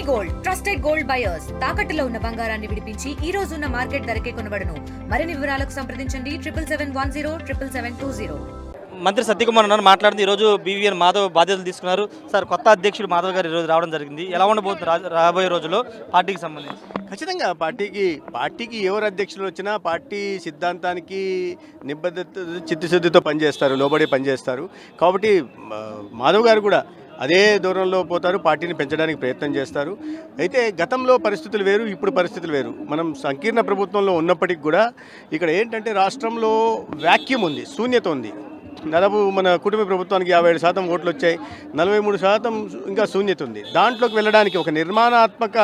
Gold trusted gold buyers తాకట్టులో ఉన్న బంగారాన్ని విడిపించి ఈ రోజు ఉన్న మార్కెట్ ధరకే కొనబడును. మరిన్ని వివరాలకు సంప్రదించండి 77107720. మంత్రి సత్యకుమార్ ఉన్నారు మాట్లాడుతూ ఈరోజు బీవీఎన్ మాధవ్ బాధ్యతలు తీసుకున్నారు. సార్, కొత్త అధ్యక్షుడు మాధవ్ గారు ఈరోజు రావడం జరిగింది. ఎలా ఉండబోతుంది రాబోయే రోజుల్లో పార్టీకి సంబంధించి? ఖచ్చితంగా పార్టీకి ఎవరు అధ్యక్షులు వచ్చినా పార్టీ సిద్ధాంతానికి నిబద్ధత చిత్తశుద్ధితో పనిచేస్తారు, లోబడి పనిచేస్తారు. కాబట్టి మాధవ్ గారు కూడా అదే దూరంలో పోతారు, పార్టీని పెంచడానికి ప్రయత్నం చేస్తారు. అయితే గతంలో పరిస్థితులు వేరు, ఇప్పుడు పరిస్థితులు వేరు. మనం సంకీర్ణ ప్రభుత్వంలో ఉన్నప్పటికీ కూడా ఇక్కడ ఏంటంటే రాష్ట్రంలో వ్యాక్యూమ్ ఉంది, శూన్యత ఉంది. దాదాపు మన కుటుంబ ప్రభుత్వానికి 57% ఓట్లు వచ్చాయి, 43% ఇంకా శూన్యత ఉంది. దాంట్లోకి వెళ్ళడానికి ఒక నిర్మాణాత్మక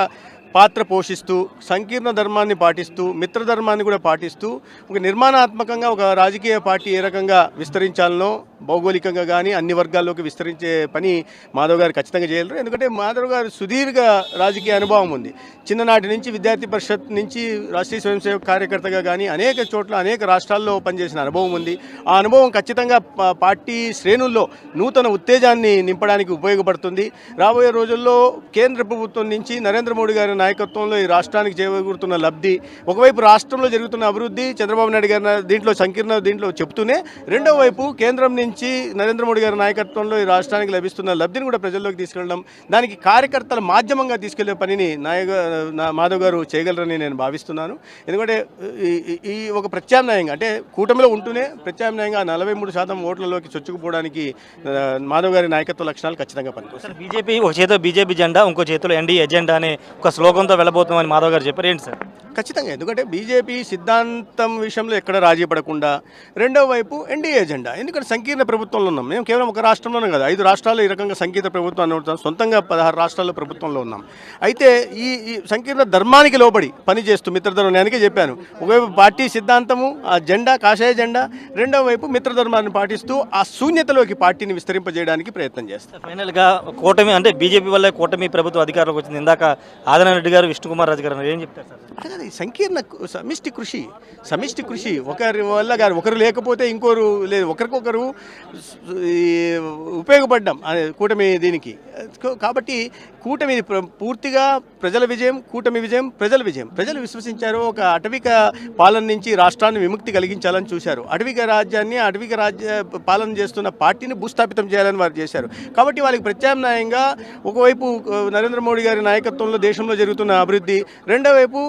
పాత్ర పోషిస్తూ, సంకీర్ణ ధర్మాన్ని పాటిస్తూ, మిత్రధర్మాన్ని కూడా పాటిస్తూ, ఒక నిర్మాణాత్మకంగా ఒక రాజకీయ పార్టీ ఏ రకంగా విస్తరించాలనో భౌగోళికంగా కానీ అన్ని వర్గాల్లోకి విస్తరించే పని మాధవ్ గారు ఖచ్చితంగా చేయలేరు. ఎందుకంటే మాధవ్ గారు సుదీర్ఘ రాజకీయ అనుభవం ఉంది. చిన్ననాటి నుంచి విద్యార్థి పరిషత్ నుంచి రాష్ట్రీయ స్వయం సేవక కార్యకర్తగా కానీ అనేక చోట్ల అనేక రాష్ట్రాల్లో పనిచేసిన అనుభవం ఉంది. ఆ అనుభవం ఖచ్చితంగా పార్టీ శ్రేణుల్లో నూతన ఉత్తేజాన్ని నింపడానికి ఉపయోగపడుతుంది. రాబోయే రోజుల్లో కేంద్ర ప్రభుత్వం నుంచి నరేంద్ర మోడీ గారి నాయకత్వంలో ఈ రాష్ట్రానికి చేకూరుతున్న లబ్ధి, ఒకవైపు రాష్ట్రంలో జరుగుతున్న అభివృద్ధి చంద్రబాబు నాయుడు గారి దీంట్లో చెప్తూనే, రెండో వైపు కేంద్రం నుంచి నరేంద్ర మోడీ గారి నాయకత్వంలో ఈ రాష్ట్రానికి లభిస్తున్న లబ్ధిని కూడా ప్రజల్లోకి తీసుకెళ్ళడం, దానికి కార్యకర్తల మాధ్యమంగా తీసుకెళ్లే పనిని మాధవ్ గారు చేయగలరని నేను భావిస్తున్నాను. ఎందుకంటే ఈ ఒక ప్రత్యామ్నాయంగా, అంటే కూటమిలో ఉంటూనే ప్రత్యామ్నాయంగా 43% ఓట్లలోకి చొచ్చుకుపోవడానికి మాధవ్ గారి నాయకత్వ లక్షణాలు ఖచ్చితంగా పనికొస్తాయి. బీజేపీ ఒక చేతిలో బీజేపీ జెండా, ఇంకో చేతిలో ఎన్డీఏ ఎజెండా అనే ఒక స్లోగన్తో వెళ్ళబోతున్నామని మాధవ్ గారు చెప్పారు. ఏంటి సార్? ఖచ్చితంగా, ఎందుకంటే బీజేపీ సిద్ధాంతం విషయంలో ఎక్కడ రాజీ పడకుండా, రెండో వైపు ఎన్డీఏ ఎజెండా. ఎందుకంటే సంకీర్ణ ప్రభుత్వంలో ఉన్నాం, మేము కేవలం ఒక రాష్ట్రంలోనే కదా, 5 రాష్ట్రాల్లో ఈ రకంగా సంకీర్ణ ప్రభుత్వాన్ని ఉంటాం, సొంతంగా 16 రాష్ట్రాల్లో ప్రభుత్వంలో ఉన్నాం. అయితే ఈ సంకీర్ణ ధర్మానికి లోబడి పనిచేస్తూ, మిత్రధర్మానికి చెప్పాను, ఒకవైపు పార్టీ సిద్ధాంతము ఆ జెండా, కాషాయ జెండా, రెండో వైపు మిత్రధర్మాన్ని పాటిస్తూ ఆ శూన్యతలోకి పార్టీని విస్తరింపజేయడానికి ప్రయత్నం చేస్తాం. ఫైనల్గా కూటమి అంటే బీజేపీ వల్ల కూటమి ప్రభుత్వం అధికారంలోకి వచ్చింది. ఇందాక ఆదినారాయణ గారు, విష్ణుకుమార్ రాజు గారు ఏం చెప్తారు సార్? అది సంకీర్ణ సమిష్టి కృషి. ఒకరి వల్ల గారు, ఒకరు లేకపోతే ఇంకోరు లేదు, ఒకరికొకరు ఉపయోగపడ్డాం కూటమి దీనికి. కాబట్టి కూటమి పూర్తిగా ప్రజల విజయం, కూటమి విజయం, ప్రజల విజయం. ప్రజలు విశ్వసించారు, ఒక అటవిక పాలన నుంచి రాష్ట్రాన్ని విముక్తి కలిగించాలని చూశారు. అటవిక రాజ్య పాలన చేస్తున్న పార్టీని భూస్థాపితం చేయాలని వారు చేశారు. కాబట్టి వాళ్ళకి ప్రత్యామ్నాయంగా ఒకవైపు నరేంద్ర మోడీ గారి నాయకత్వంలో దేశంలో జరుగుతున్న అభివృద్ధి, రెండో వైపు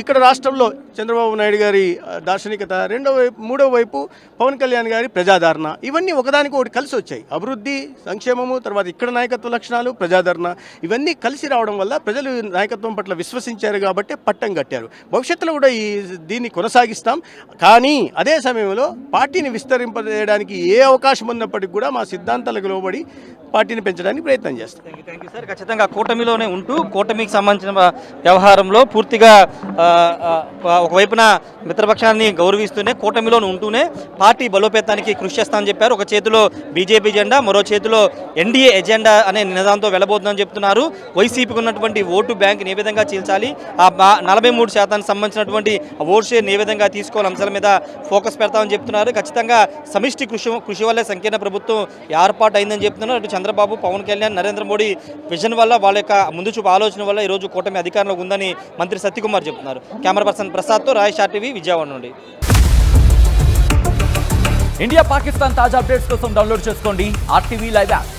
ఇక్కడ రాష్ట్రంలో చంద్రబాబు నాయుడు గారి దార్శనికత, మూడో వైపు పవన్ కళ్యాణ్ గారి ప్రజాదరణ, ఇవన్నీ ఒకదానికి ఒకటి కలిసి వచ్చాయి. అభివృద్ధి, సంక్షేమము, తర్వాత ఇక్కడ నాయకత్వ లక్షణాలు, ప్రజాదరణ, ఇవన్నీ కలిసి రావడం వల్ల ప్రజలు నాయకత్వం పట్ల విశ్వసించారు కాబట్టి పట్టం కట్టారు. భవిష్యత్తులో కూడా దీన్ని కొనసాగిస్తాం. కానీ అదే సమయంలో పార్టీని విస్తరింపజేయడానికి ఏ అవకాశం ఉన్నప్పటికీ కూడా మా సిద్ధాంతాలకు లోబడి పార్టీని పెంచడానికి ప్రయత్నం చేస్తాం. Thank you sir. ఖచ్చితంగా కూటమిలోనే ఉంటూ కూటమికి సంబంధించిన వ్యవహారంలో పూర్తిగా ఒకవైపున మిత్రపక్షాన్ని గౌరవిస్తూనే కూటమిలోనే ఉంటూనే పార్టీ బలోపేతానికి కృషి చేస్తామని చెప్పారు. ఒక చేతిలో బీజేపీ జెండా, మరో చేతిలో ఎన్డీఏ ఎజెండా అనే నినాదంతో వెళ్ళబోతుందని చెప్తున్నారు. వైసీపీకి ఉన్నటువంటి ఓటు బ్యాంక్ని ఏ విధంగా చీల్చాలి, ఆ 43% సంబంధించినటువంటి ఓట్ షేర్ని ఏ విధంగా తీసుకోవాలి అంశాల మీద ఫోకస్ పెడతామని చెప్తున్నారు. ఖచ్చితంగా సమిష్టి కృషి వల్లే సంకీర్ణ ప్రభుత్వం ఏర్పాటు అయిందని చెప్తున్నారు. అటు చంద్రబాబు, పవన్ కళ్యాణ్, నరేంద్ర మోడీ విజన్ వల్ల, వాళ్ళ యొక్క ముందు చూపు ఆలోచన వల్ల ఈరోజు కూటమి అధికారంలో ఉందని మంత్రి సత్యకుమార్ చెప్తున్నారు. Camera person ప్రసాద్తో Rayesh RTV, Vijayawada నుండి. ఇండియా పాకిస్తాన్ తాజా అప్డేట్స్ కోసం డౌన్లోడ్ చేసుకోండి RTV లైవ్ యాప్.